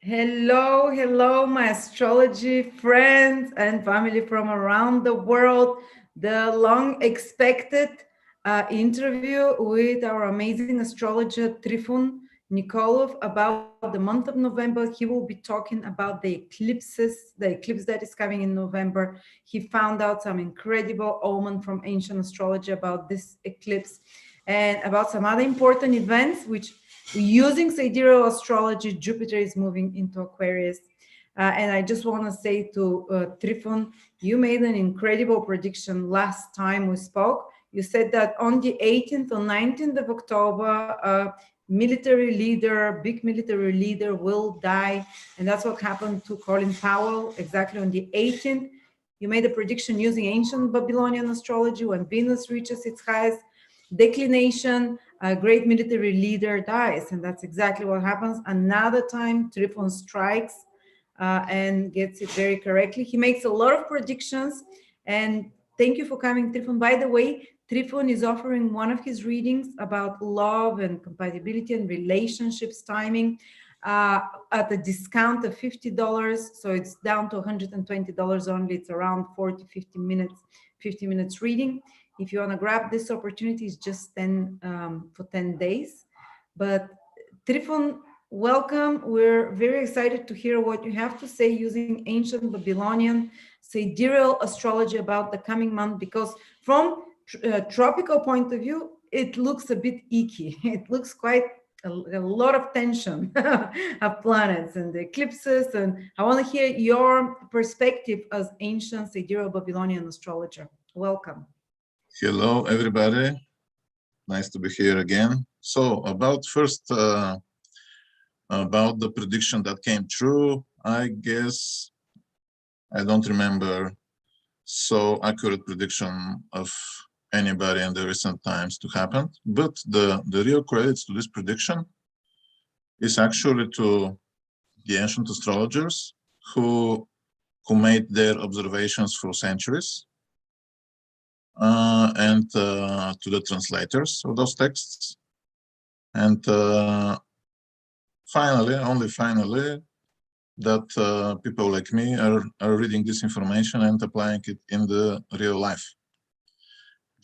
Hello, hello, my astrology friends and family from around the world. The long expected interview with our amazing astrologer Trifon Nikolov about the month of November. He will be talking about the eclipses, the eclipse that is coming in November. He found out some incredible omen from ancient astrology about this eclipse and about some other important events which using sidereal astrology, Jupiter is moving into Aquarius. And I just want to say to Trifon, you made an incredible prediction last time we spoke. You said that on the 18th or 19th of October, a military leader, big military leader will die. And that's what happened to Colin Powell exactly on the 18th. You made a prediction using ancient Babylonian astrology when Venus reaches its highest declination, a great military leader dies, and that's exactly what happens. Another time, Trifon strikes and gets it very correctly. He makes a lot of predictions, and thank you for coming, Trifon. By the way, Trifon is offering one of his readings about love and compatibility and relationships timing at a discount of $50. So it's down to $120 only. It's around 40, 50 minutes reading. If you want to grab this opportunity, it's just 10 for 10 days. But Trifon, welcome. We're very excited to hear what you have to say using ancient Babylonian sidereal astrology about the coming month, because from a tropical point of view, it looks a bit icky. It looks quite a lot of tension of planets and the eclipses. And I want to hear your perspective as ancient sidereal Babylonian astrologer. Welcome. Hello, everybody. Nice to be here again. So about about the prediction that came true, I guess I don't remember so accurate prediction of anybody in the recent times to happen. But the real credits to this prediction is actually to the ancient astrologers who made their observations for centuries. And to the translators of those texts. And finally, only finally, that people like me are reading this information and applying it in the real life.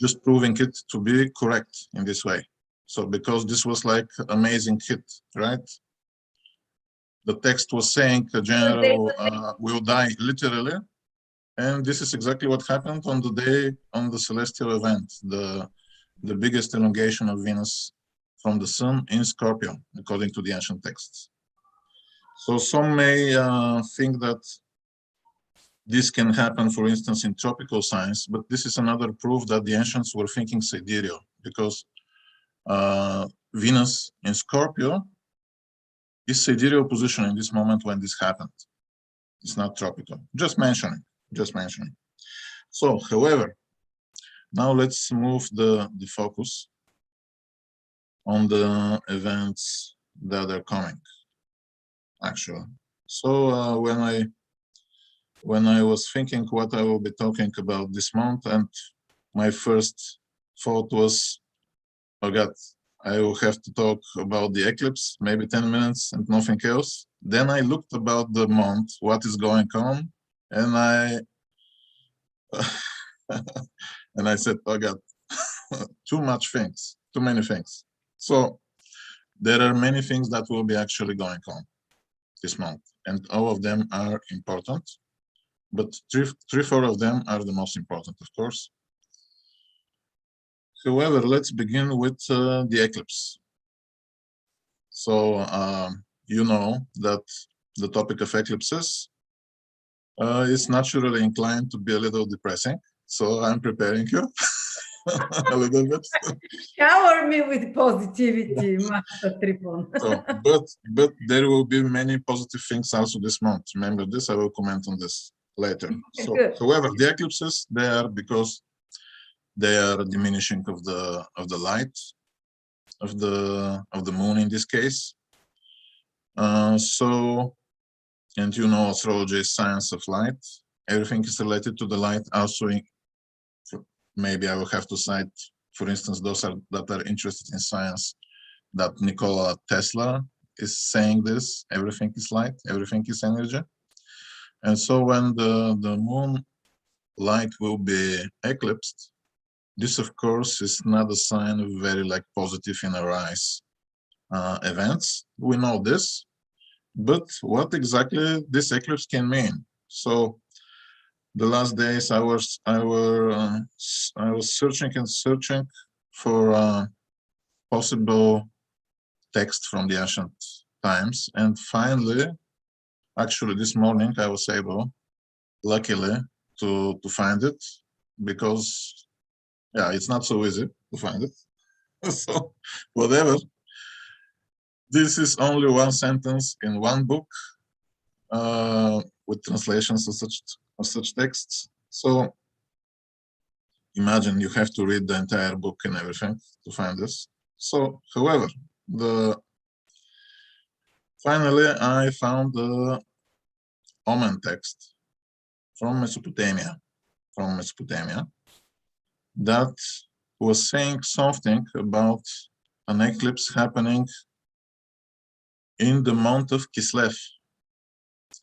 Just proving it to be correct in this way. So because this was like amazing hit, right? The text was saying a general will die literally. And this is exactly what happened on the day on the celestial event, the biggest elongation of Venus from the sun in Scorpio, according to the ancient texts. So some may think that this can happen, for instance, in tropical signs, but this is another proof that the ancients were thinking sidereal, because Venus in Scorpio is sidereal position in this moment when this happened. It's not tropical, just mentioning. So, however, now let's move the focus on the events that are coming, actually. So when I was thinking what I will be talking about this month, and my first thought was, oh God, I will have to talk about the eclipse, maybe 10 minutes and nothing else. Then I looked about the month, what is going on, and I and I said, oh God, too many things. So there are many things that will be actually going on this month, and all of them are important, but four of them are the most important, of course. However, let's begin with the eclipse. So you know that the topic of eclipses is naturally inclined to be a little depressing. So I'm preparing you a little bit. Shower me with positivity, Master Trifon. So, but there will be many positive things also this month. Remember this, I will comment on this later. So, however, the eclipses, they are because they are a diminishing of the light of the moon in this case. So, and you know, astrology is science of light. Everything is related to the light. Also, maybe I will have to cite, for instance, those that are interested in science, that Nikola Tesla is saying this. Everything is light, everything is energy. And so when the moon light will be eclipsed, this of course is not a sign of very like positive in our eyes events. We know this, but what exactly this eclipse can mean? So the last days I was searching and searching for possible text from the ancient times, and finally, actually this morning I was able, luckily, to find it, because yeah, it's not so easy to find it. So whatever. This is only one sentence in one book with translations of such texts. So imagine you have to read the entire book and everything to find this. So, however, finally I found the Omen text from Mesopotamia, that was saying something about an eclipse happening in the month of Kislev.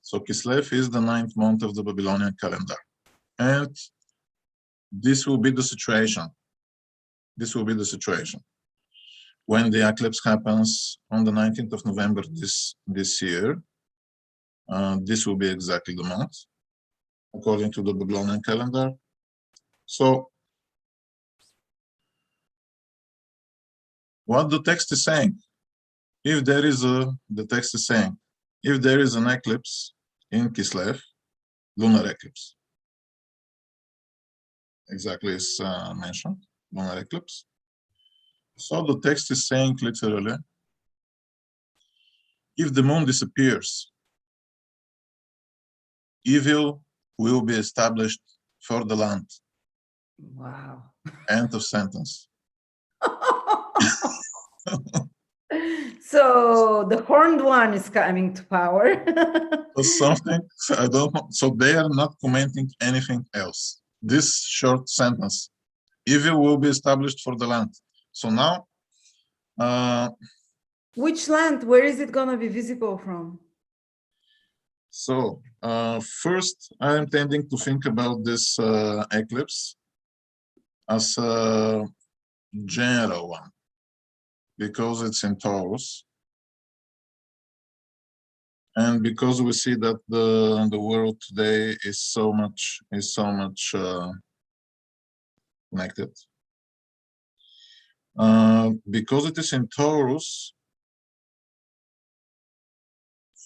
So Kislev is the 9th month of the Babylonian calendar. And this will be the situation. This will be the situation. When the eclipse happens on the 19th of November this year, this will be exactly the month, according to the Babylonian calendar. So what the text is saying, the text is saying, if there is an eclipse in Kislev, lunar eclipse, exactly is mentioned, lunar eclipse. So the text is saying literally, if the moon disappears, evil will be established for the land. Wow. End of sentence. So the horned one is coming to power. Or something, I don't know. So they are not commenting anything else. This short sentence, evil will be established for the land. So now, which land? Where is it gonna be visible from? so first, I'm tending to think about this eclipse as a general one, because it's in Taurus, and because we see that the world today is so much connected. Because it is in Taurus,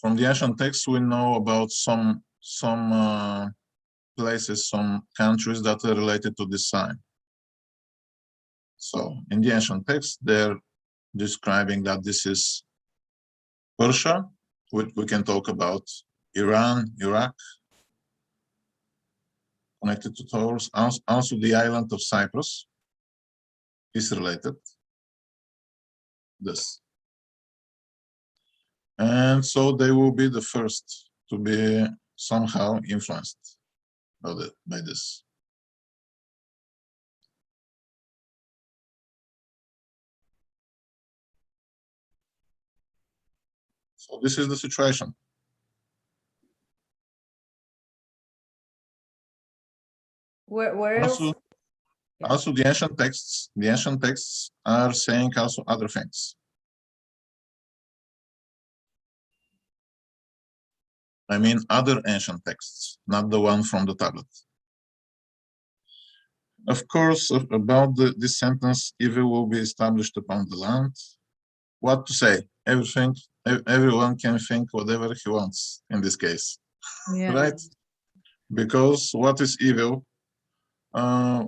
from the ancient texts we know about some places, some countries that are related to this sign. So in the ancient text, they're describing that this is Persia. We can talk about Iran, Iraq, connected to Taurus. Also the island of Cyprus is related. This. And so they will be the first to be somehow influenced by this. So this is the situation. Where else? Also the ancient texts are saying also other things. I mean other ancient texts, not the one from the tablet. Of course, about this sentence, evil will be established upon the land. What to say? Everyone can think whatever he wants in this case, Yeah. right? Because what is evil?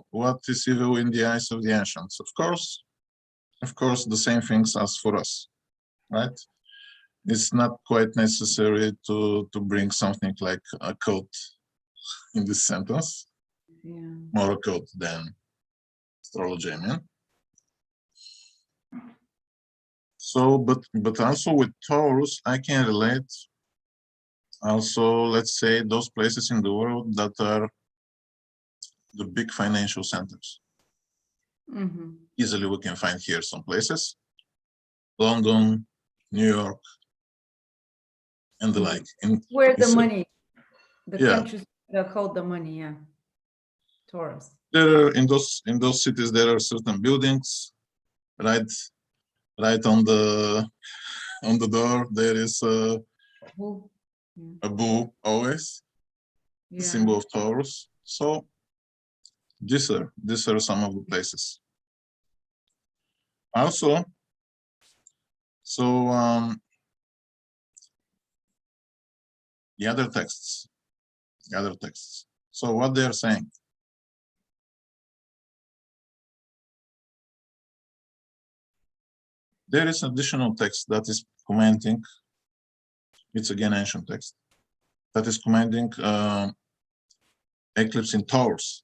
What is evil in the eyes of the ancients? Of course, the same things as for us, right? It's not quite necessary to bring something like a code in this sentence. Yeah. More a code than astrology, I mean. So, but also with Taurus, I can relate also, let's say, those places in the world that are the big financial centers. Mm-hmm. Easily we can find here some places: London, New York, and the like. And Where the it's money, the yeah, countries that hold the money, yeah. Taurus. there are in those cities there are certain buildings, right on the door there is a Who? bull always, the Yeah. symbol of Taurus. So these are some of the places. Also, so the other texts. So what they are saying. There is additional text that is commenting. It's again ancient text that is commenting eclipse in Taurus.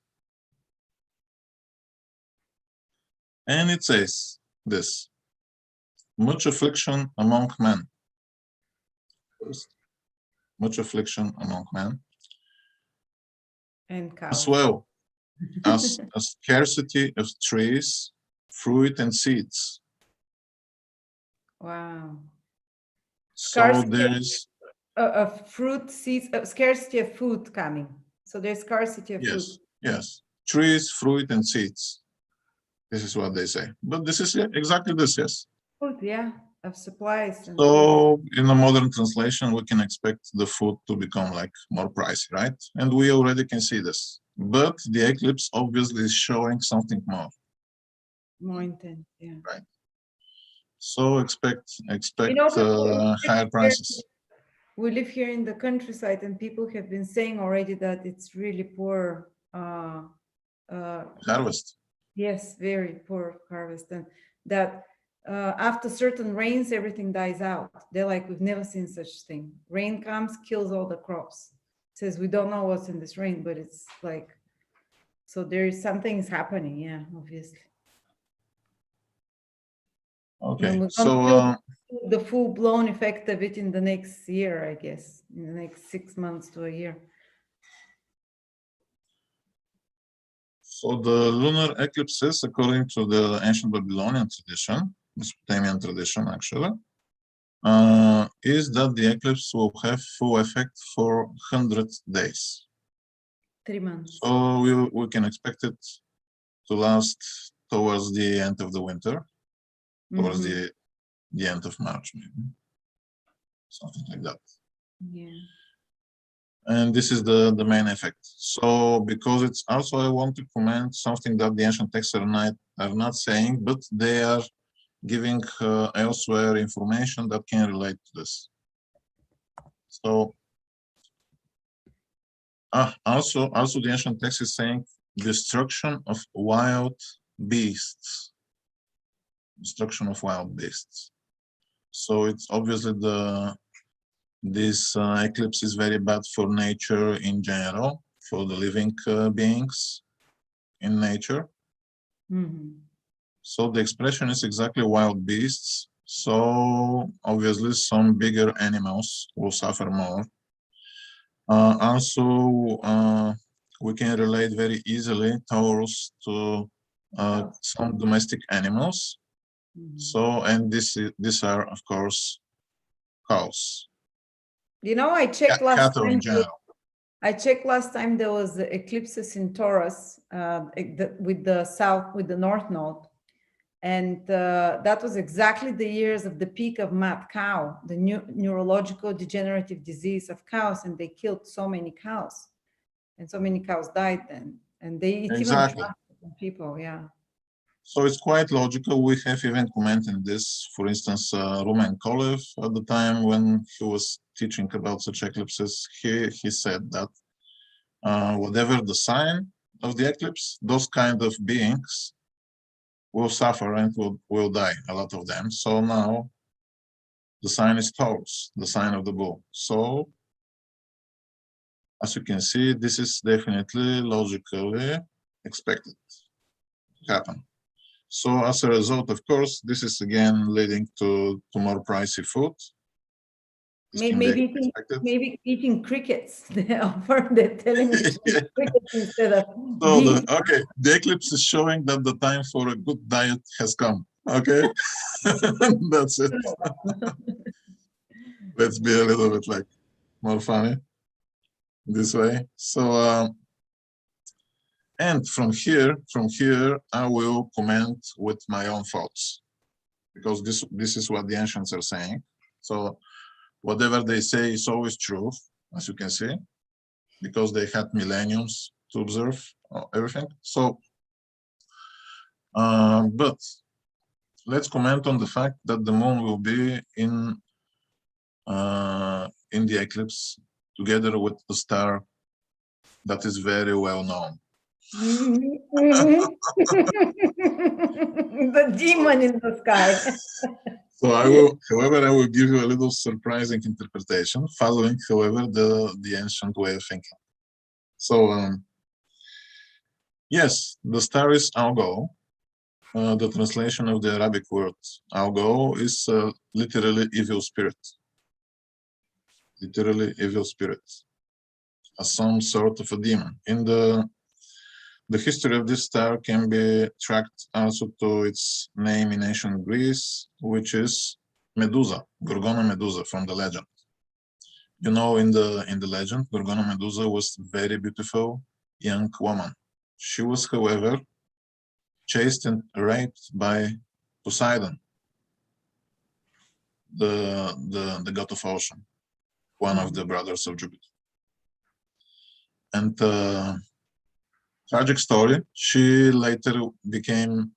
And it says this: much affliction among men. First, much affliction among men. And cows. As well as a scarcity of trees, fruit, and seeds. Wow. So there is fruit, seeds, scarcity of food coming. So there's scarcity of food. Yes, trees, fruit, and seeds. This is what they say. But this is exactly this, yes. Food, yeah, of supplies. And so in a modern translation, we can expect the food to become like more pricey, right? And we already can see this. But the eclipse obviously is showing something more. More intense, yeah. Right. So expect higher prices. We live here in the countryside, and people have been saying already that it's really poor harvest. Yes, very poor harvest, and that after certain rains, everything dies out. They're like, we've never seen such thing. Rain comes, kills all the crops. It says we don't know what's in this rain, but it's like, so there is something happening. Yeah, obviously. Okay, so the full-blown effect of it in the next year, I guess, in the next 6 months to a year. So the lunar eclipses, according to the ancient Babylonian tradition, Mesopotamian tradition actually, is that the eclipse will have full effect for 100 days. 3 months. So we can expect it to last towards the end of the winter, towards the end of March, maybe. Something like that. Yeah. And this is the main effect. So because it's also, I want to comment something that the ancient texts are not saying, but they are giving elsewhere information that can relate to this. So also the ancient text is saying destruction of wild beasts. Destruction of wild beasts. So it's obviously this eclipse is very bad for nature in general, for the living beings in nature. So the expression is exactly wild beasts. So obviously some bigger animals will suffer more. Also, we can relate very easily Taurus to some domestic animals. So, and these are, of course, cows. You know, I checked last cattle time. In general. I checked last time there was the eclipses in Taurus with the north node. And that was exactly the years of the peak of mad cow, the neurological degenerative disease of cows. And they killed so many cows. And so many cows died then. And it's exactly. even people, yeah. So it's quite logical. We have even commented this, for instance, Roman Kolev at the time when he was teaching about such eclipses, he said that whatever the sign of the eclipse, those kind of beings will suffer and will die, a lot of them. So now the sign is Taurus, the sign of the bull. So as you can see, this is definitely logically expected to happen. So as a result, of course, this is again leading to more pricey food. Maybe eating crickets. They're telling me crickets instead of the eclipse is showing that the time for a good diet has come. Okay, that's it. Let's be a little bit like more funny this way. So, and from here, I will comment with my own thoughts, because this is what the ancients are saying. So whatever they say is always true, as you can see, because they had millenniums to observe everything. So, but let's comment on the fact that the moon will be in the eclipse together with a star that is very well known. The demon in the sky. So however, I will give you a little surprising interpretation, following, however, the ancient way of thinking. So, yes, the star is Algol. The translation of the Arabic word Algol is literally evil spirit. Literally evil spirit, some sort of a demon. In the history of this star can be tracked also to its name in ancient Greece, which is Medusa, Gorgona Medusa from the legend. You know, in the legend, Gorgona Medusa was a very beautiful young woman. She was, however, chased and raped by Poseidon, the god of ocean, one of the brothers of Jupiter. And tragic story, she later became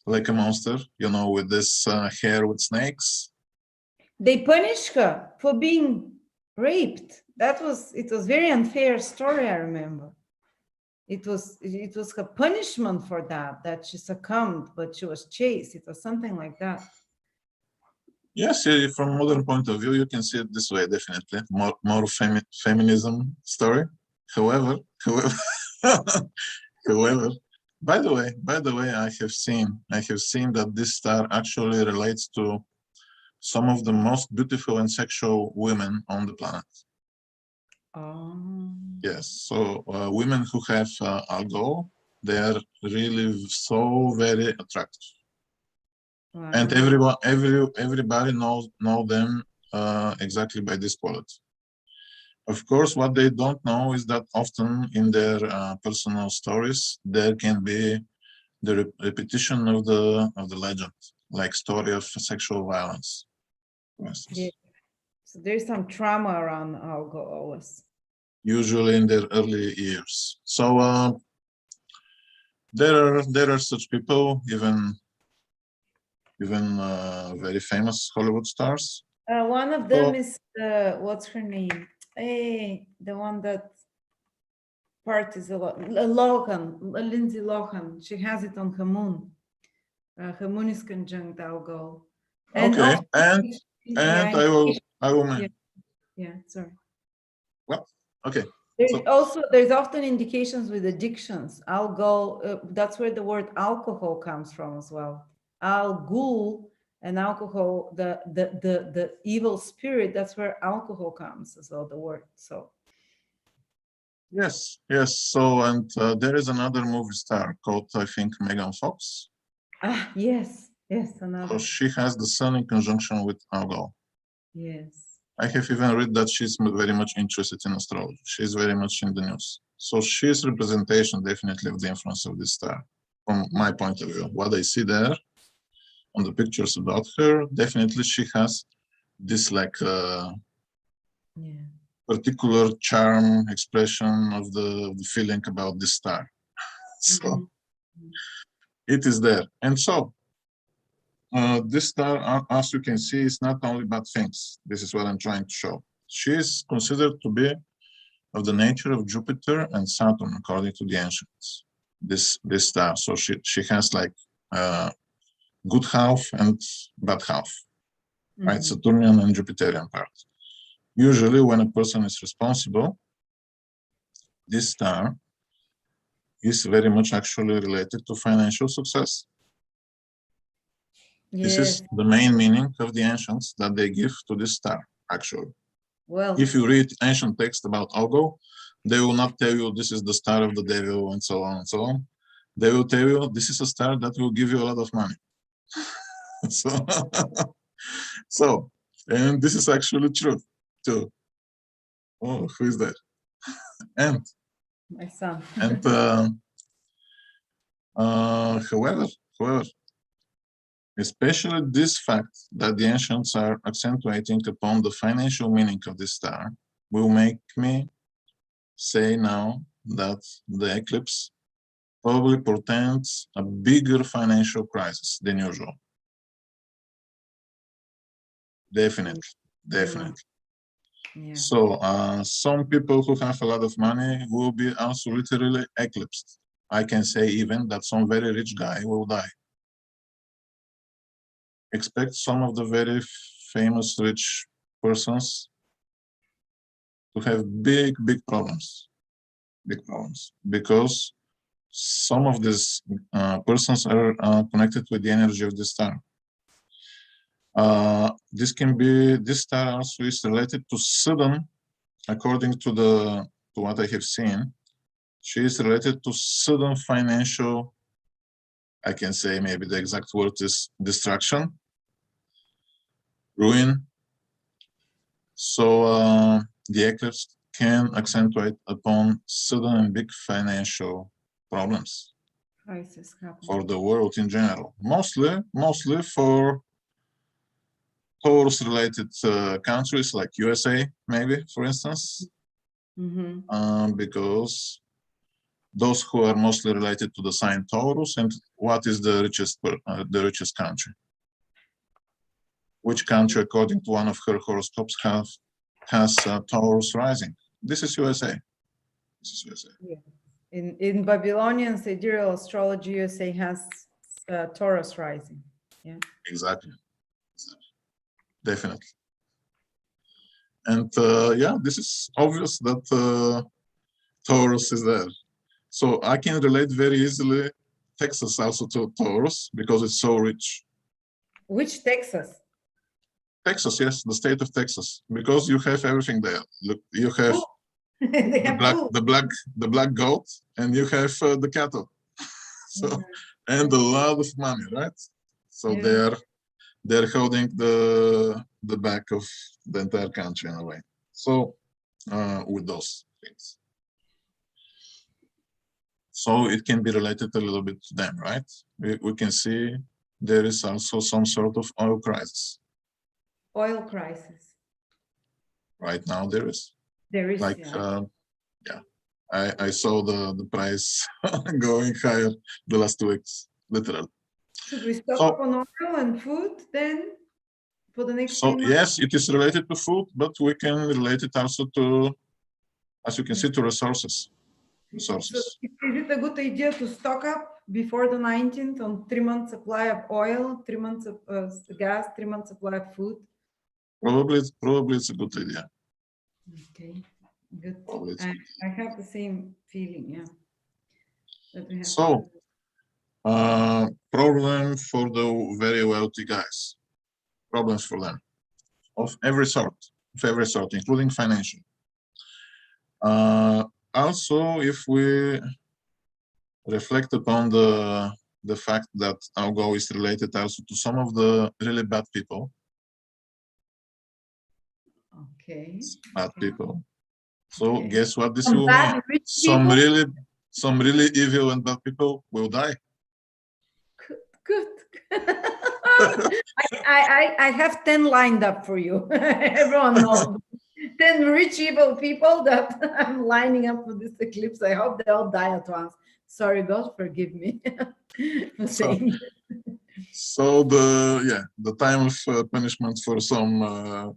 like a monster, you know, with this hair with snakes. They punished her for being raped. It was very unfair story, I remember. It was her punishment for that she succumbed, but she was chased. It was something like that. Yes, from modern point of view, you can see it this way, definitely. More feminism story. However, however, by the way, I have seen that this star actually relates to some of the most beautiful and sexual women on the planet. Yes, so women who have Algol, they are really so very attractive. Wow. And everybody know them exactly by this quality. Of course, what they don't know is that often in their personal stories there can be the repetition of the legend, like story of sexual violence. Yeah. So there's some trauma around Algol always. Usually in their early years. So there are such people, even very famous Hollywood stars. One of them is what's her name? Hey, the one that parties a lot. Lindsay Lohan. She has it on her moon. Her moon is conjunct Algol. Okay, and I will. Yeah, sorry. Well, okay. There's often indications with addictions. Algol, that's where the word alcohol comes from as well. Algul and alcohol, the evil spirit, that's where alcohol comes as well, the word. So yes. So, and there is another movie star called, I think, Megan Fox. Yes, another. So she has the sun in conjunction with Algol. Yes. I have even read that she's very much interested in astrology. She's very much in the news. So she's representation definitely of the influence of this star, from my point of view. What I see there on the pictures about her, definitely she has this like particular charm, expression of the feeling about this star. So it is there. And so this star, as you can see, is not only bad things. This is what I'm trying to show. She is considered to be of the nature of Jupiter and Saturn, according to the ancients. This star. So she has like good half and bad half, right? Saturnian and Jupiterian part. Usually, when a person is responsible, this star is very much actually related to financial success. Yes. This is the main meaning of the ancients that they give to this star, actually. Well, if you read ancient text about Algol, they will not tell you this is the star of the devil and so on and so on. They will tell you this is a star that will give you a lot of money. So And this is actually true too. Oh, who is that? And My son. and however, especially this fact that the ancients are accentuating upon the financial meaning of this star will make me say now that the eclipse probably portends a bigger financial crisis than usual. Definitely. Yeah. So some people who have a lot of money will be also literally eclipsed. I can say even that some very rich guy will die. Expect some of the very famous rich persons to have big problems, because some of these persons are connected with the energy of the star. This star also is related to sudden, according to what I have seen, she is related to sudden financial, I can say maybe the exact word is destruction, ruin. So the eclipse can accentuate upon sudden and big financial problems for the world in general, mostly for Taurus-related countries like USA, maybe, for instance, because those who are mostly related to the sign Taurus. And what is the richest country? Which country, according to one of her horoscopes, has Taurus rising? This is USA. Yeah. In Babylonian Sidereal Astrology, USA has Taurus rising. Yeah. Exactly. Definitely. And yeah, this is obvious that Taurus is there. So I can relate very easily Texas also to Taurus because it's so rich. Which Texas? Texas, yes, the state of Texas, because you have everything there. Look, you have the black goat, and you have the cattle. So and a lot of money, right? So they're holding the back of the entire country in a way. So with those things. So it can be related a little bit to them, right? We can see there is also some sort of oil crisis. Oil crisis. Right now there is. There is, like, yeah. Yeah. I saw the price going higher the last 2 weeks, literally. Should we stock up on oil and food then for the next 3 months? Yes, it is related to food, but we can relate it also to, as you can see, to resources. So is it a good idea to stock up before the 19th on 3 months supply of oil, 3 months of gas, 3 months supply of food? Probably it's a good idea. Okay, good. I have the same feeling, yeah. That we have so, problem for the very wealthy guys. Problems for them of every sort, including financial. Also, if we reflect upon the fact that our goal is related also to some of the really bad people. Okay. Bad people. So guess what this will mean? Some really evil and bad people will die. Good. I have 10 lined up for you. Everyone knows 10 rich evil people that I'm lining up for this eclipse. I hope they all die at once. Sorry, God, forgive me for saying that. So the time of punishment for some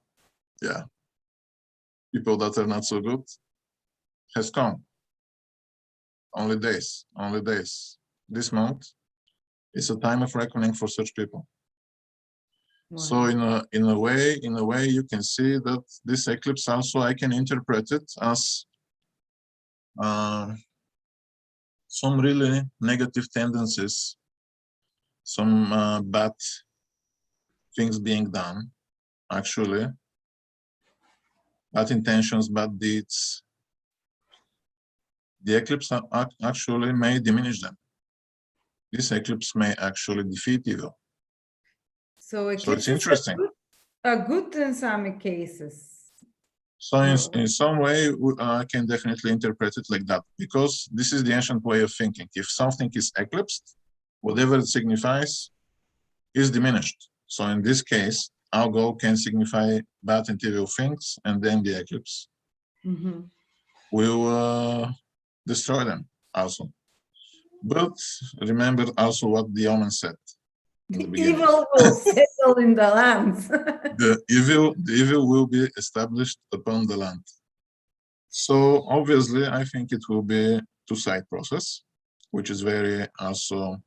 people that are not so good has come. Only days. This month is a time of reckoning for such people. Wow. So in a way, you can see that this eclipse also I can interpret it as some really negative tendencies, some bad things being done, actually, bad intentions, bad deeds. The eclipse actually may diminish them. This eclipse may actually defeat evil. So it's interesting. Good in some cases. So in some way, I can definitely interpret it like that, because this is the ancient way of thinking. If something is eclipsed, whatever it signifies is diminished. So in this case, algo can signify bad and evil things, and then the eclipse will destroy them also. But remember also what the Omen said in the beginning. Evil will settle in the lands. The evil will be established upon the land. So obviously, I think it will be two-side process, which is very also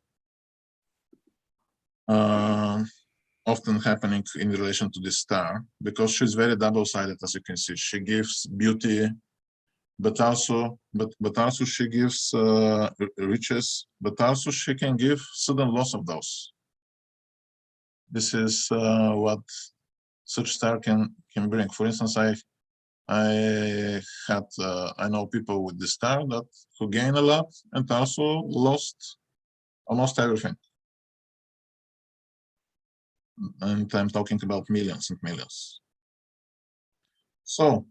often happening in relation to this star, because she's very double-sided, as you can see. She gives beauty, but also she gives riches, but also she can give sudden loss of those. This is what such star can bring. For instance, I know people with this star who gain a lot and also lost almost everything. And I'm talking about millions and millions. So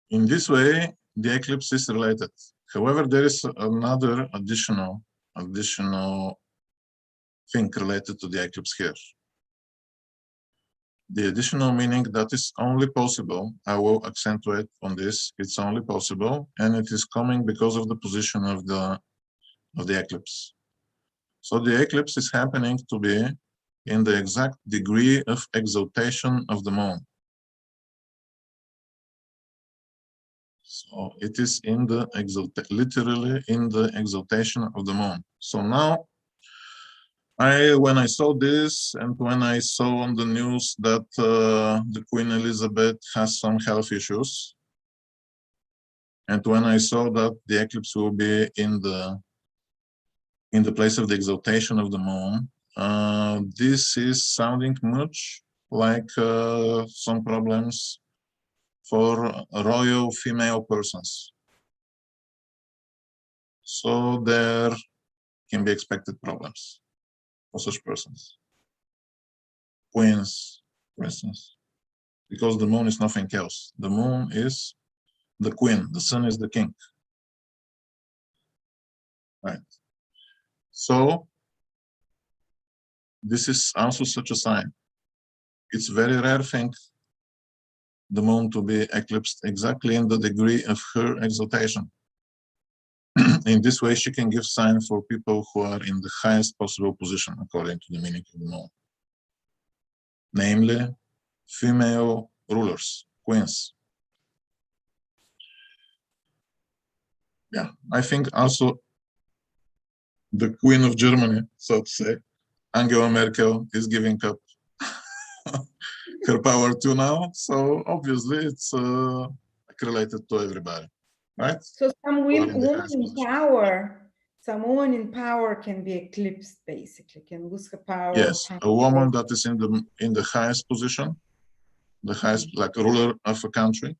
in this way, the eclipse is related. However, there is another additional thing related to the eclipse here. The additional meaning that is only possible, I will accentuate on this, it's only possible, and it is coming because of the position of the eclipse. So the eclipse is happening to be in the exact degree of exaltation of the moon. So it is in the literally in the exaltation of the moon. So now, when I saw this, and when I saw on the news that the Queen Elizabeth has some health issues, and when I saw that the eclipse will be in the place of the exaltation of the moon, this is sounding much like some problems for royal female persons. So there can be expected problems for such persons. Queens, for instance, because the moon is nothing else. The moon is the queen, the sun is the king. Right. So this is also such a sign. It's very rare thing the moon to be eclipsed exactly in the degree of her exaltation. In this way, she can give sign for people who are in the highest possible position according to the meaning of the moon. Namely, female rulers, queens. Yeah, I think also the Queen of Germany, so to say, Angela Merkel, is giving up her power too now. So obviously it's related to everybody, right? So some women in power can be eclipsed, basically, can lose her power. Yes, a woman that is in the highest position, the highest, like a ruler of a country,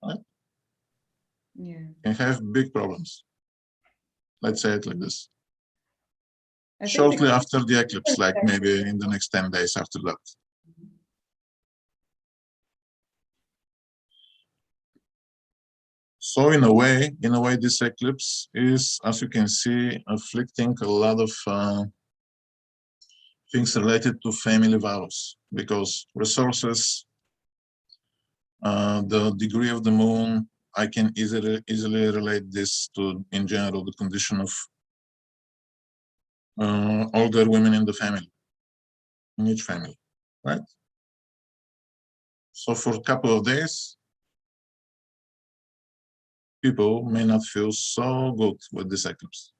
right? Yeah. Can have big problems. Let's say it like this. Shortly after the eclipse, like maybe in the next 10 days after that. So in a way, this eclipse is, as you can see, afflicting a lot of things related to family values, because resources, the degree of the moon, I can easily relate this to, in general, the condition of older women in the family, in each family, right? So for a couple of days, people may not feel so good with this eclipse.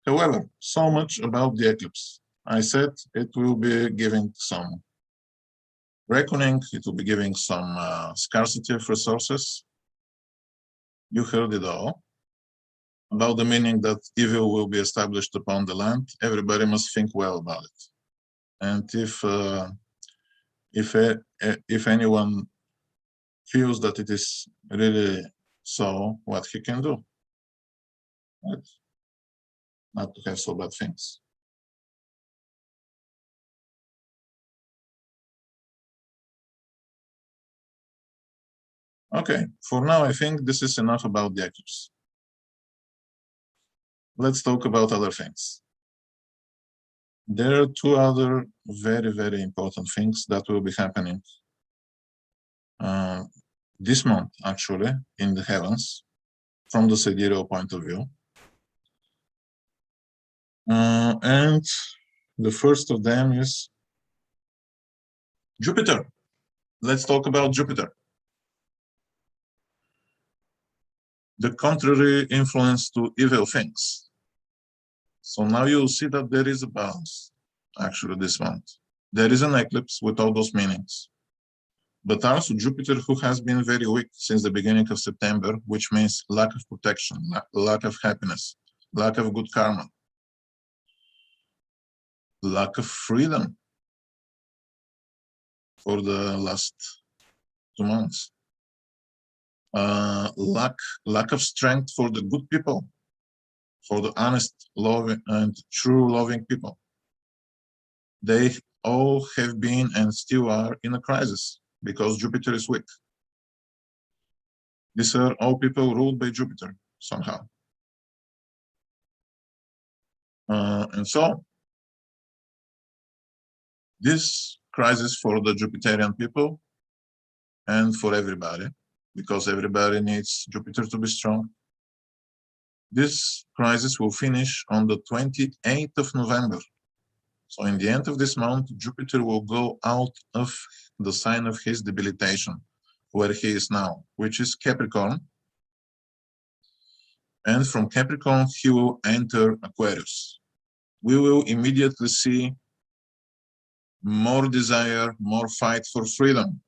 However, so much about the eclipse. I said it will be giving some reckoning, it will be giving some scarcity of resources. You heard it all. About the meaning that evil will be established upon the land, everybody must think well about it. And if anyone feels that it is really so, what he can do, right? Not to have so bad things. Okay, for now, I think this is enough about the eclipse. Let's talk about other things. There are two other very, very important things that will be happening this month, actually, in the heavens, from the sidereal point of view. And the first of them is Jupiter. Let's talk about Jupiter. The contrary influence to evil things. So now you'll see that there is a balance, actually, this month. There is an eclipse with all those meanings. But also Jupiter, who has been very weak since the beginning of September, which means lack of protection, lack of happiness, lack of good karma, lack of freedom for the last 2 months. Lack of strength for the good people, for the honest, loving, and true loving people. They all have been and still are in a crisis because Jupiter is weak. These are all people ruled by Jupiter somehow. And so, this crisis for the Jupiterian people and for everybody, because everybody needs Jupiter to be strong. This crisis will finish on the 28th of November. So in the end of this month, Jupiter will go out of the sign of his debilitation, where he is now, which is Capricorn. And from Capricorn, he will enter Aquarius. We will immediately see more desire, more fight for freedom,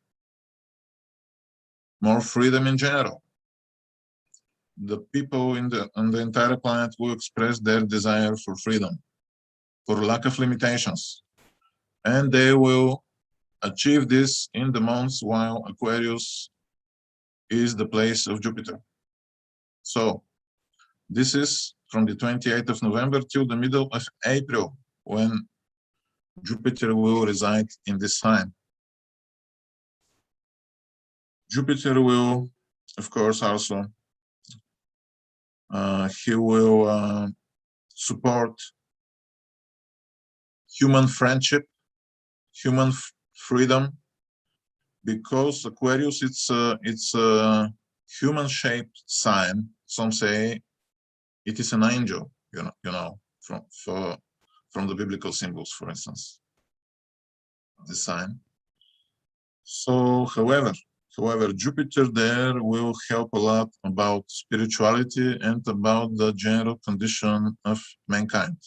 more freedom in general. The people on the entire planet will express their desire for freedom, for lack of limitations. And they will achieve this in the months while Aquarius is the place of Jupiter. So this is from the 28th of November till the middle of April, when Jupiter will reside in this sign. Jupiter will, of course, also he will support human friendship, human freedom, because Aquarius it's a human-shaped sign. Some say it is an angel, you know, from the biblical symbols, for instance, the sign. So, however, Jupiter there will help a lot about spirituality and about the general condition of mankind.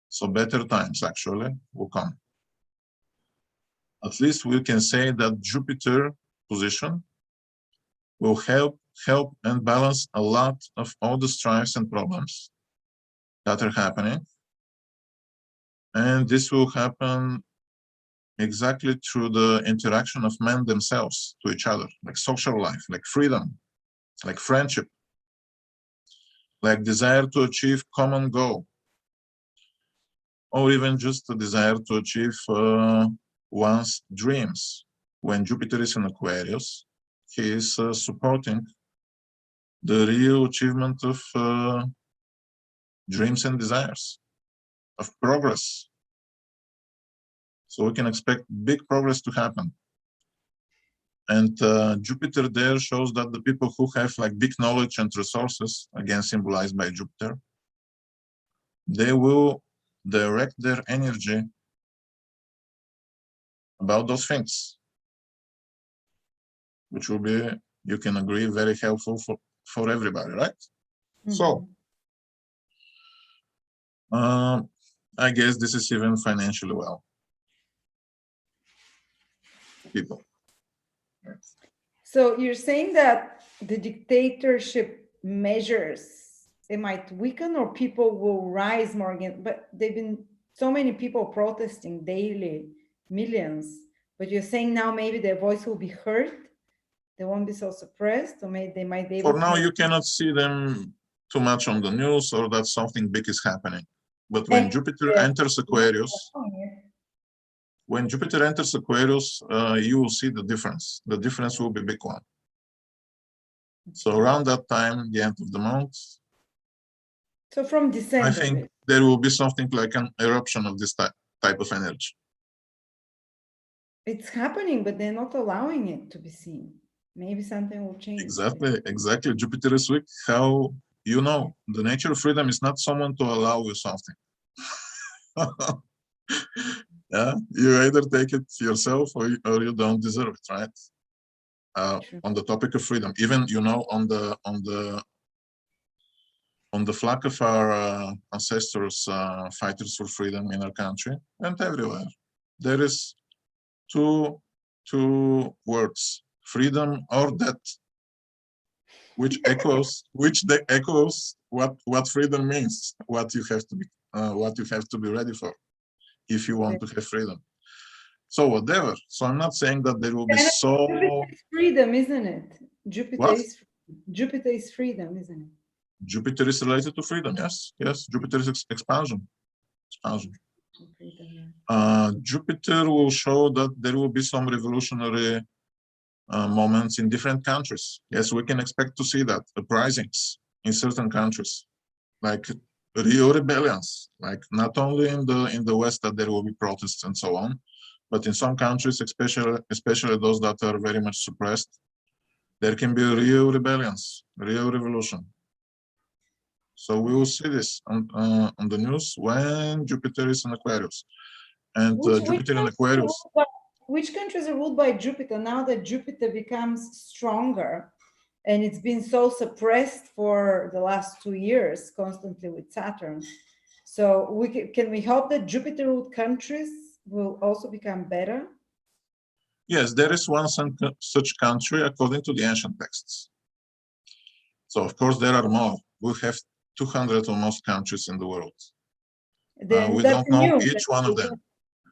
So better times actually will come. At least we can say that Jupiter position will help and balance a lot of all the strifes and problems that are happening. And this will happen exactly through the interaction of men themselves to each other, like social life, like freedom, like friendship, like desire to achieve common goal, or even just a desire to achieve one's dreams. When Jupiter is in Aquarius, he is supporting the real achievement of dreams and desires, of progress. So we can expect big progress to happen. And Jupiter there shows that the people who have like big knowledge and resources, again symbolized by Jupiter, they will direct their energy about those things, which will be, you can agree, very helpful for everybody, right? Mm-hmm. So, I guess this is even financially well. People. So you're saying that the dictatorship measures, it might weaken or people will rise more again, but they've been so many people protesting daily, millions, but you're saying now maybe their voice will be heard, they won't be so suppressed, or maybe they might be able to... For now, you cannot see them too much on the news or that something big is happening. But when Jupiter enters Aquarius, when Jupiter enters Aquarius, you will see the difference. The difference will be a big one. So around that time, the end of the month, So from December, I think there will be something like an eruption of this type of energy. it's happening, but they're not allowing it to be seen. Maybe something will change. Exactly. Jupiter is weak. How, you know, the nature of freedom is not someone to allow you something. Yeah, you either take it yourself or you don't deserve it, right? On the topic of freedom, even, you know, on the flag of our ancestors, fighters for freedom in our country and everywhere, there is two words: freedom or death, which echoes what freedom means, what you have to be ready for if you want to have freedom. So whatever. So I'm not saying that there will be so. Jupiter is freedom, isn't it? What? Jupiter is freedom, isn't it? Jupiter is related to freedom. Yes. Jupiter is expansion. Jupiter will show that there will be some revolutionary moments in different countries. Yes, we can expect to see that uprisings in certain countries, like real rebellions. Like not only in the West that there will be protests and so on, but in some countries, especially those that are very much suppressed, there can be real rebellions, real revolution. So we will see this on the news when Jupiter is in Aquarius. And Jupiter in Aquarius. Which countries are ruled by Jupiter now that Jupiter becomes stronger and it's been so suppressed for the last 2 years constantly with Saturn? So can we hope that Jupiter ruled countries will also become better? Yes, there is one such country according to the ancient texts. So of course there are more. We have 200 almost countries in the world. We don't know each one of them.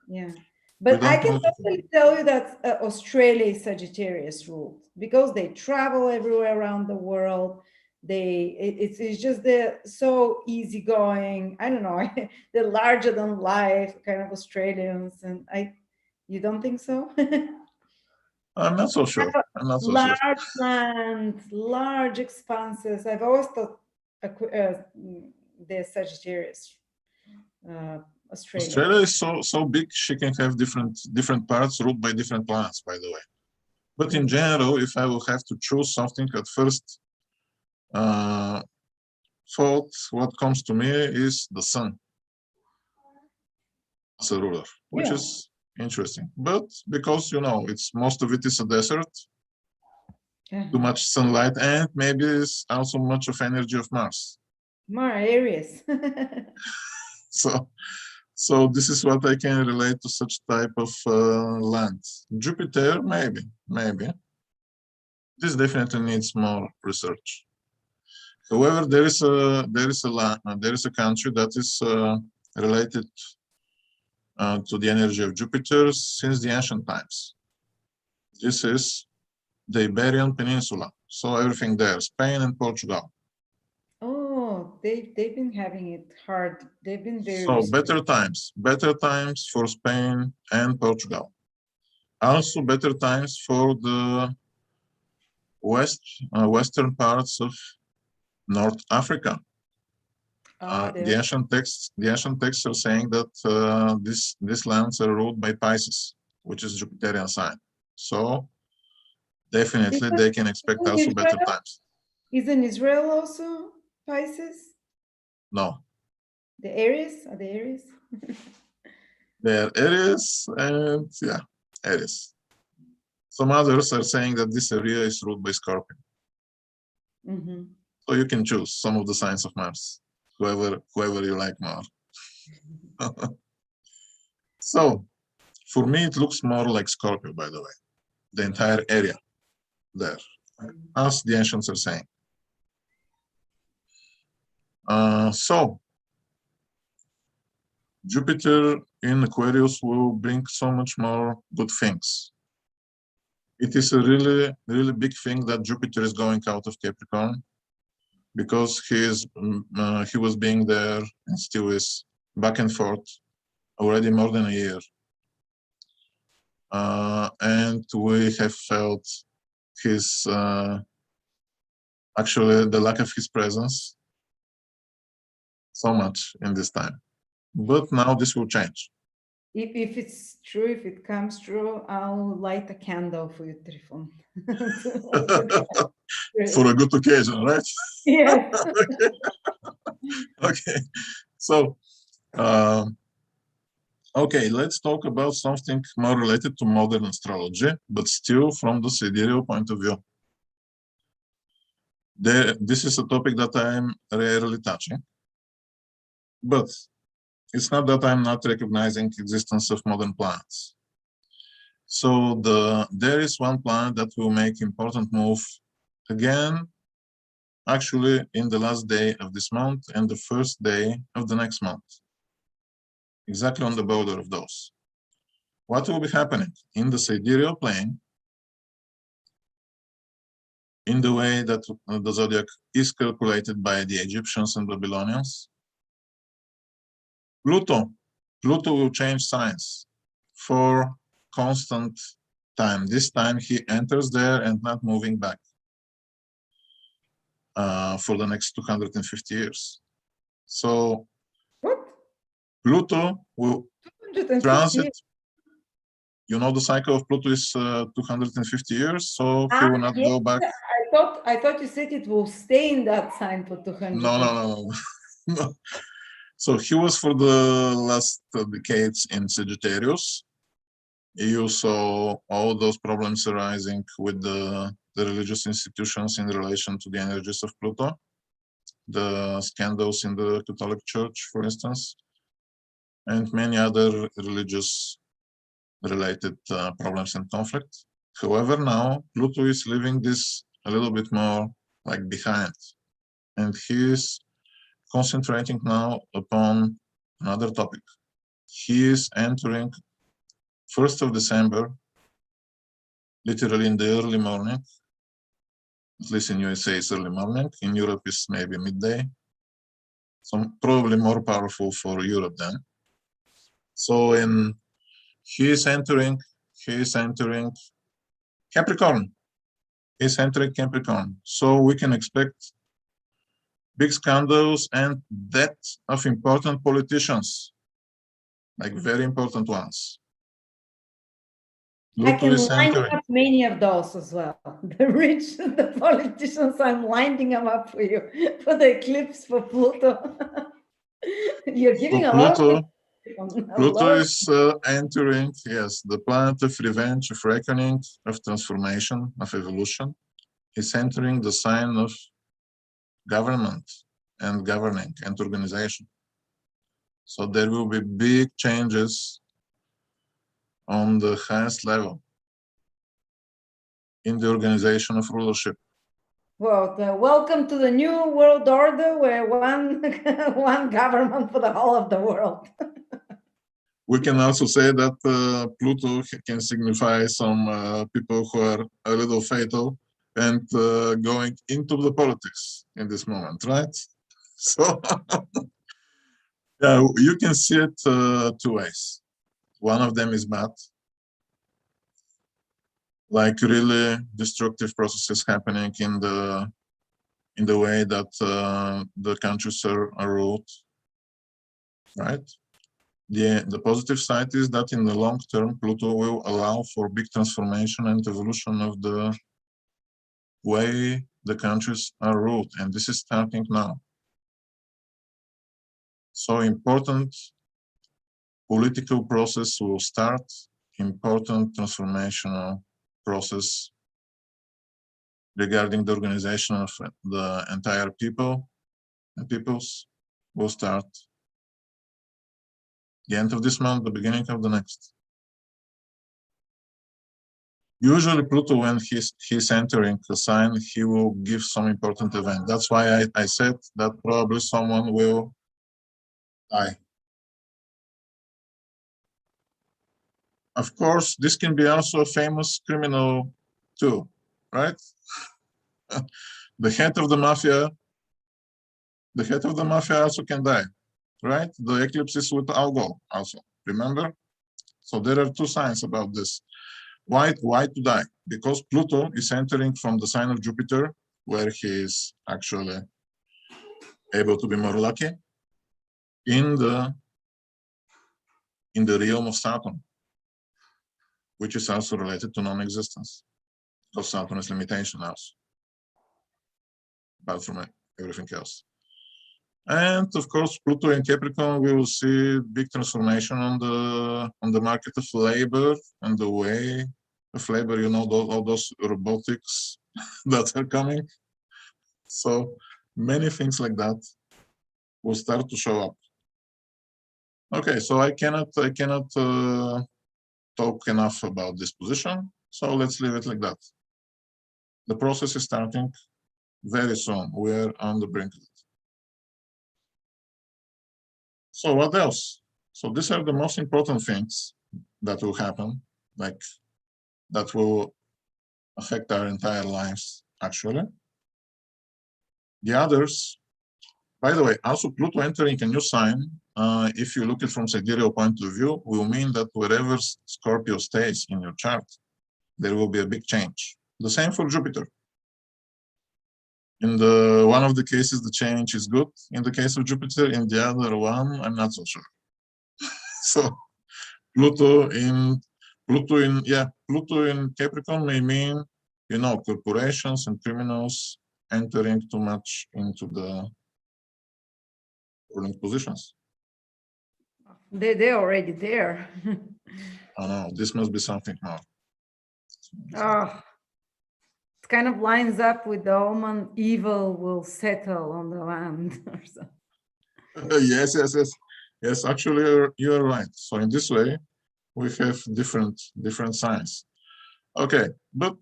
Yeah, but I can totally tell you that Australia is Sagittarius ruled because they travel everywhere around the world. It's just they're so easygoing. I don't know, they're larger than life kind of Australians, and you don't think so? I'm not so sure. Large lands, large expanses. I've always thought the Sagittarius. Australia is so big, she can have different parts ruled by different planets, by the way. But in general, if I will have to choose something at first, thought what comes to me is the sun as a ruler, which is interesting. But because, you know, most of it is a desert, too much sunlight, and maybe it's also much of energy of Mars. Aries. So this is what I can relate to such type of land. Jupiter, maybe. This definitely needs more research. However, there is a country that is related to the energy of Jupiter since the ancient times. This is the Iberian Peninsula. So everything there, Spain and Portugal. Oh, they've been having it hard. They've been very. So better times for Spain and Portugal. Also better times for the western parts of North Africa. The ancient texts are saying that these lands are ruled by Pisces, which is Jupiterian sign. So definitely they can expect also better times. Isn't Israel also Pisces? No. The Aries? Are they Aries? They are Aries, and yeah, Aries. Some others are saying that this area is ruled by Scorpion. So you can choose some of the signs of Mars, whoever you like more. So for me, it looks more like Scorpio, by the way, the entire area there, as the ancients are saying. So Jupiter in Aquarius will bring so much more good things. It is a really, really big thing that Jupiter is going out of Capricorn, because he was being there and still is back and forth already more than a year. and we have felt his, actually the lack of his presence so much in this time. But now this will change. If it's true, if it comes true, I'll light a candle for you, Trifon. For a good occasion, right? Yes. Okay. So, okay, let's talk about something more related to modern astrology, but still from the sidereal point of view. This is a topic that I'm rarely touching, but it's not that I'm not recognizing existence of modern planets. So there is one planet that will make important move again, actually in the last day of this month and the first day of the next month, exactly on the border of those. What will be happening in the sidereal plane, in the way that the zodiac is calculated by the Egyptians and Babylonians? Pluto will change signs for constant time. This time he enters there and not moving back for the next 250 years. So What? Pluto will 250? transit. You know, the cycle of Pluto is 250 years, so he will not yes. go back. I thought you said it will stay in that sign for 200. No. No. So he was for the last decades in Sagittarius. You saw all those problems arising with the religious institutions in relation to the energies of Pluto, the scandals in the Catholic Church, for instance, and many other religious related problems and conflict. However, now Pluto is leaving this a little bit more like behind, and he is concentrating now upon another topic. He is entering 1st of December, literally in the early morning. At least in USA it's early morning, in Europe it's maybe midday. So probably more powerful for Europe then. So he is entering Capricorn. He's entering Capricorn. So we can expect big scandals and death of important politicians, like very important ones. I can is line entering. up many of those as well. The rich, the politicians, I'm lining them up for you for the eclipse for Pluto. You're giving So a lot of Pluto is entering, yes, the planet of revenge, of reckoning, of transformation, of evolution. Is entering the sign of government and governing and organization. So there will be big changes on the highest level in the organization of rulership. Well, welcome to the new world order where one government for the whole of the world. We can also say that Pluto can signify some people who are a little fatal and going into the politics in this moment, right? So yeah, you can see it two ways. One of them is bad, like really destructive processes happening in the way that the countries are ruled, right? The positive side is that in the long term, Pluto will allow for big transformation and evolution of the way the countries are ruled, and this is starting now. So important political process will start, important transformational process regarding the organization of the entire people and peoples will start the end of this month, the beginning of the next. Usually Pluto, when he's entering a sign, he will give some important event. That's why I said that probably someone will die. Of course, this can be also a famous criminal too, right? The head of the mafia also can die, right? The eclipse is with algol also, remember? So there are two signs about this. Why to die? Because Pluto is entering from the sign of Jupiter, where he is actually able to be more lucky, in the realm of Saturn, which is also related to non-existence, because Saturn is limitation also, apart from everything else. And of course, Pluto in Capricorn, we will see big transformation on the market of labor and the way of labor, you know, all those robotics that are coming. So many things like that will start to show up. Okay, so I cannot talk enough about this position. So let's leave it like that. The process is starting very soon. We're on the brink of it. So what else? So these are the most important things that will happen, like that will affect our entire lives, actually. The others, by the way, also Pluto entering a new sign, if you look at it from sidereal point of view, will mean that wherever Scorpio stays in your chart, there will be a big change. The same for Jupiter. In the one of the cases, the change is good. In the case of Jupiter, in the other one, I'm not so sure. So Pluto in Capricorn may mean, you know, corporations and criminals entering too much into the ruling positions. They're already there. Oh no, this must be something more. Oh, it kind of lines up with the Omen, evil will settle on the land or something. Yes. Actually, you're right. So in this way, we have different signs. Okay, but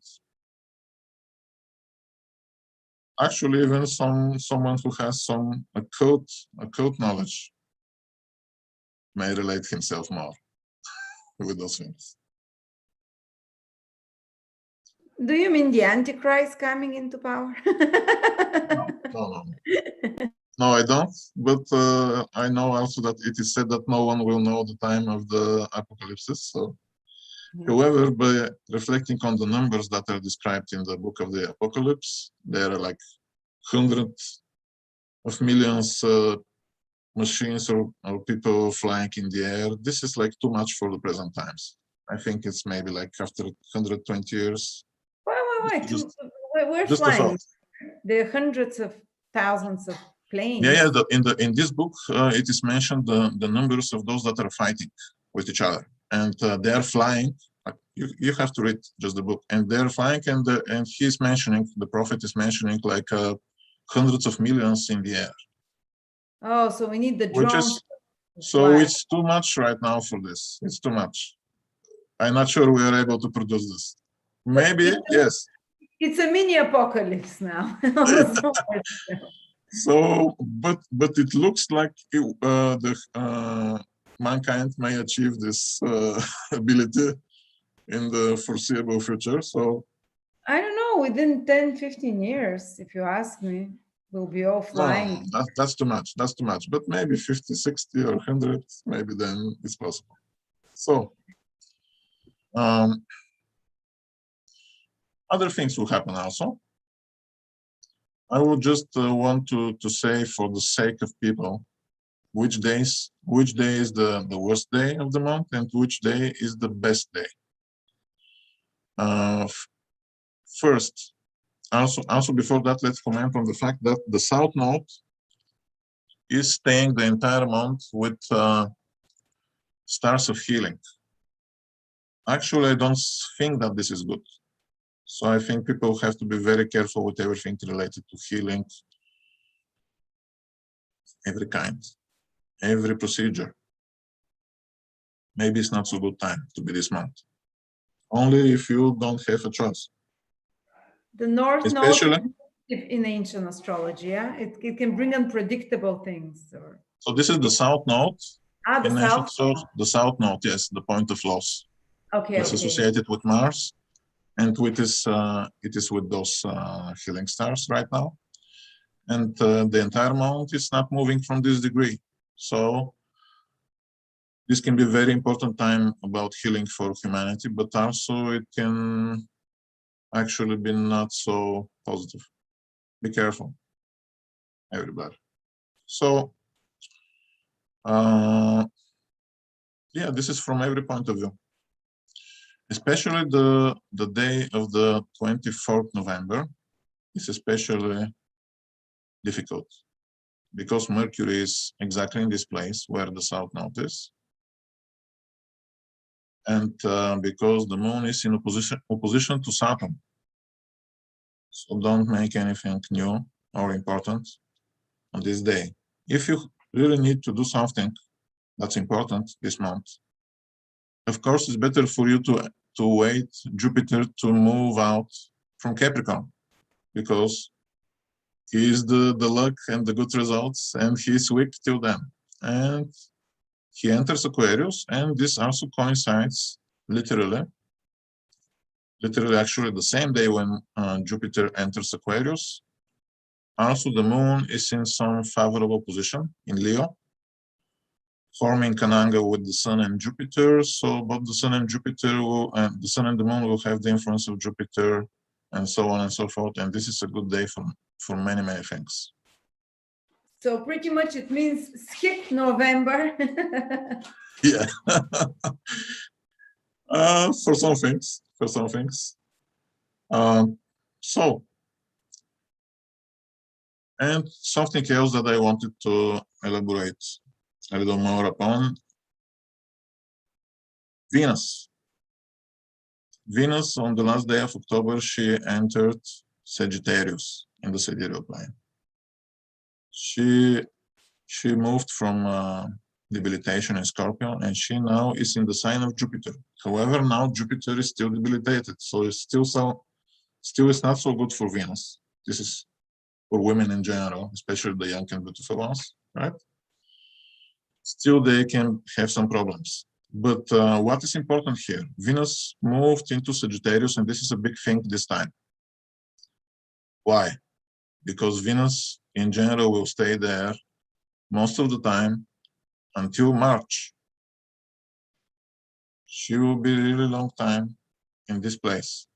actually, even someone who has some occult knowledge may relate himself more with those things. Do you mean the Antichrist coming into power? No, I don't. But I know also that it is said that no one will know the time of the apocalypse. So, however, by reflecting on the numbers that are described in the book of the Apocalypse, there are like hundreds of millions machines or people flying in the air. This is like too much for the present times. I think it's maybe like after 120 years. Wait. We're flying. There are hundreds of thousands of planes. Yeah. In this book, it is mentioned the numbers of those that are fighting with each other, and they are flying. You have to read just the book, and they're flying, and he's mentioning, the prophet is mentioning like hundreds of millions in the air. Oh, so we need the drones. So it's too much right now for this. It's too much. I'm not sure we are able to produce this. Maybe, yes. It's a mini apocalypse now. So, but it looks like mankind may achieve this ability in the foreseeable future. So I don't know, within 10-15 years, if you ask me, we'll be all flying. No, that's too much. That's too much. But maybe 50, 60 or 100, maybe then it's possible. So other things will happen also. I would just want to say, for the sake of people, which day is the worst day of the month and which day is the best day. First, also before that, let's comment on the fact that the South Node is staying the entire month with stars of healing. Actually, I don't think that this is good. So I think people have to be very careful with everything related to healing, every kind, every procedure. Maybe it's not so good time to be this month. Only if you don't have a choice. The North Node in ancient astrology, yeah? It can bring unpredictable things. So this is the South Node. The South Node, yes, the point of loss. Okay. It's associated with Mars, and it is with those healing stars right now. And the entire month is not moving from this degree. So This can be a very important time about healing for humanity, but also it can actually be not so positive. Be careful, everybody. So, yeah, this is from every point of view. Especially the day of the 24th November is especially difficult because Mercury is exactly in this place where the South Node is. And because the moon is in opposition to Saturn. So don't make anything new or important on this day. If you really need to do something that's important this month, of course, it's better for you to wait Jupiter to move out from Capricorn, because he is the luck and the good results, and he's weak till then. And he enters Aquarius, and this also coincides literally actually the same day when Jupiter enters Aquarius. Also, the moon is in some favorable position in Leo, forming an angle with the sun and Jupiter. So both the sun and Jupiter the sun and the moon will have the influence of Jupiter, and so on and so forth. And this is a good day for many, many things. So pretty much it means skip November. Yeah. For some things. So, and something else that I wanted to elaborate a little more upon: Venus. Venus, on the last day of October, she entered Sagittarius in the sidereal plane. She moved from debilitation in Scorpio, and she now is in the sign of Jupiter. However, now Jupiter is still debilitated, so it's still is not so good for Venus. This is for women in general, especially the young and beautiful ones, right? Still, they can have some problems. But what is important here? Venus moved into Sagittarius, and this is a big thing this time. Why? Because Venus, in general, will stay there most of the time until March. She will be a really long time in this place,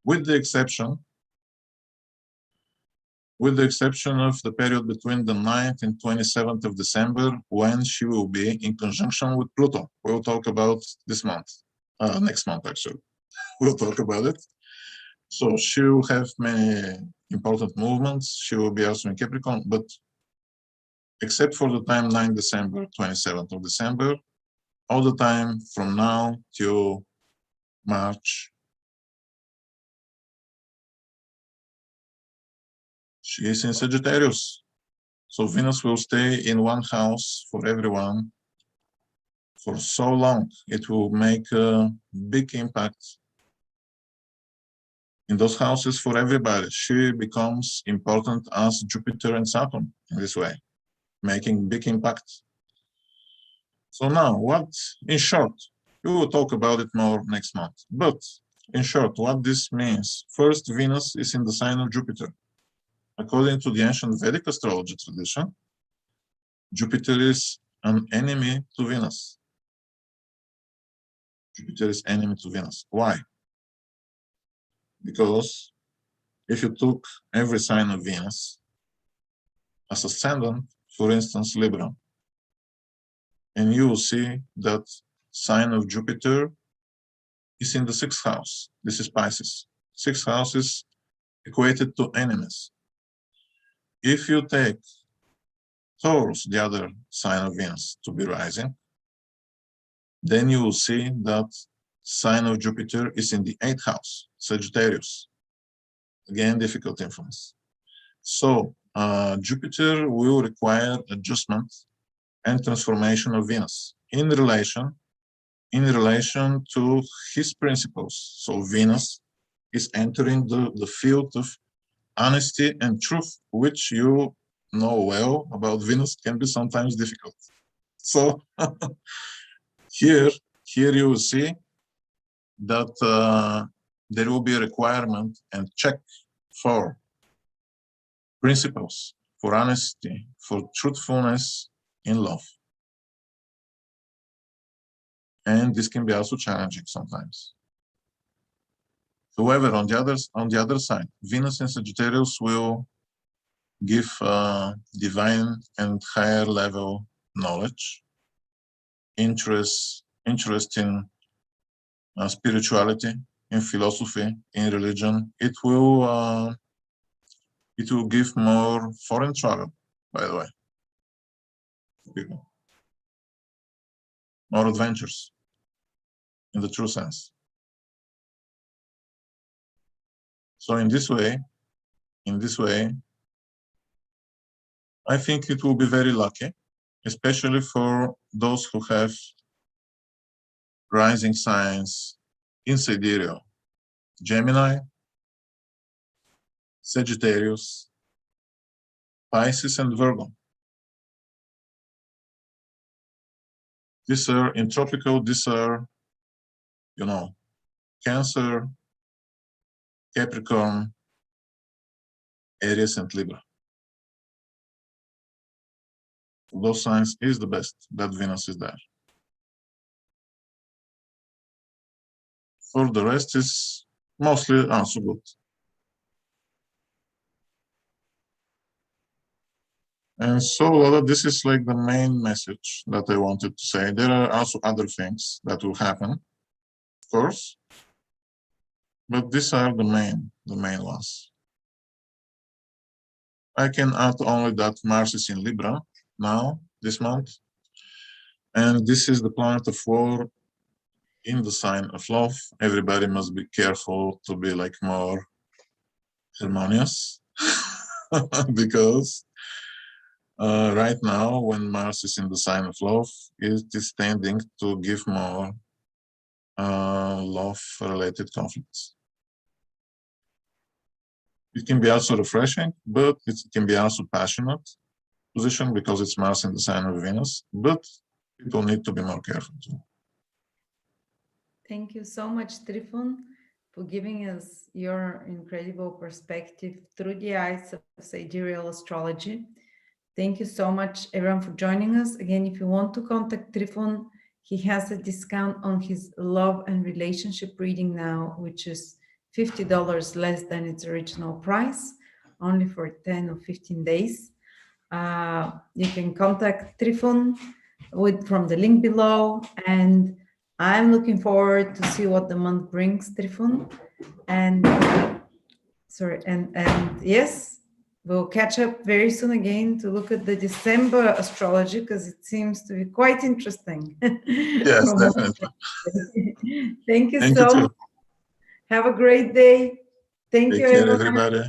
with the exception of the period between the 9th and 27th of December, when she will be in conjunction with Pluto. We'll talk about this month, next month actually. We'll talk about it. So she will have many important movements. She will be also in Capricorn, but except for the time 9 December, 27th of December, all the time from now till March, she is in Sagittarius. So Venus will stay in one house for everyone for so long. It will make a big impact in those houses for everybody. She becomes important as Jupiter and Saturn in this way, making big impact. So now, what, in short, we will talk about it more next month, but in short, what this means: first, Venus is in the sign of Jupiter. According to the ancient Vedic astrology tradition, Jupiter is an enemy to Venus. Jupiter is enemy to Venus. Why? Because if you took every sign of Venus as ascendant, for instance, Libra, and you will see that sign of Jupiter is in the 6th house. This is Pisces. 6th house is equated to enemies. If you take Taurus, the other sign of Venus, to be rising, then you will see that sign of Jupiter is in the 8th house, Sagittarius. Again, difficult influence. So Jupiter will require adjustment and transformation of Venus in relation to his principles. So Venus is entering the field of honesty and truth, which you know well about Venus can be sometimes difficult. So here you will see that there will be a requirement and check for principles, for honesty, for truthfulness in love. and this can be also challenging sometimes. However, on the other side, Venus in Sagittarius will give divine and higher level knowledge, interest in spirituality, in philosophy, in religion. It will give more foreign travel, by the way, people, more adventures, in the true sense. So in this way, I think it will be very lucky, especially for those who have rising signs in Sidereal, Gemini, Sagittarius, Pisces, and Virgo. These are in tropical, these are, you know, Cancer, Capricorn, Aries, and Libra. Those signs is the best that Venus is there. For the rest is mostly also good. And so, Lola, this is like the main message that I wanted to say. There are also other things that will happen, of course, but these are the main ones. I can add only that Mars is in Libra now, this month, and this is the planet of war in the sign of love. Everybody must be careful to be like more harmonious because right now, when Mars is in the sign of love, it is tending to give more love-related conflicts. It can be also refreshing, but it can be also passionate position because it's Mars in the sign of Venus, but people need to be more careful too. Thank you so much, Trifon, for giving us your incredible perspective through the eyes of Sidereal astrology. Thank you so much, everyone, for joining us. Again, if you want to contact Trifon, he has a discount on his love and relationship reading now, which is $50 less than its original price, only for 10 or 15 days. You can contact Trifon from the link below, and I'm looking forward to see what the month brings, Trifon. And yes, we'll catch up very soon again to look at the December astrology because it seems to be quite interesting. Yes, definitely. Thank you so much. Have a great day. Thank you, everybody.